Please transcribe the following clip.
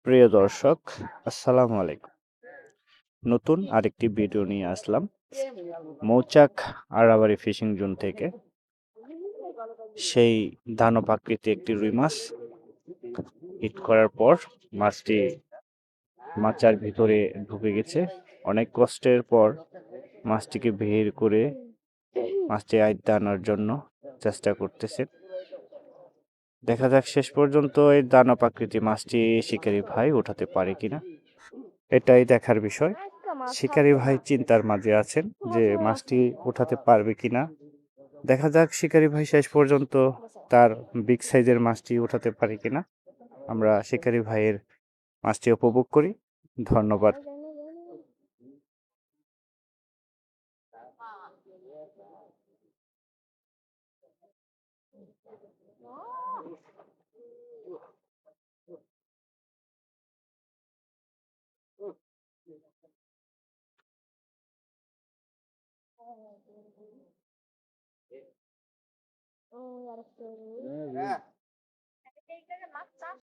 প্রিয় দর্শক, আসসালামু আলাইকুম। নতুন আরেকটি ভিডিও নিয়ে আসলাম মৌচাক আড়াবাড়ি ফিশিং জোন থেকে। সেই দানব আকৃতি একটি রুই মাছ হিট করার পর মাছটি মাচার ভিতরে ঢুকে গেছে। অনেক কষ্টের পর মাছটিকে বের করে মাছটি আয়ত্তে আনার জন্য চেষ্টা করতেছে। দেখা যাক শেষ পর্যন্ত এই দানব আকৃতি মাছটি শিকারী ভাই উঠাতে পারে কিনা, এটাই দেখার বিষয়। শিকারী ভাই চিন্তার মাঝে আছেন যে মাছটি উঠাতে পারবে কিনা। দেখা যাক শিকারী ভাই শেষ পর্যন্ত তার বিগ সাইজের মাছটি উঠাতে পারে কিনা। আমরা শিকারী ভাইয়ের মাছটি উপভোগ করি। ধন্যবাদ।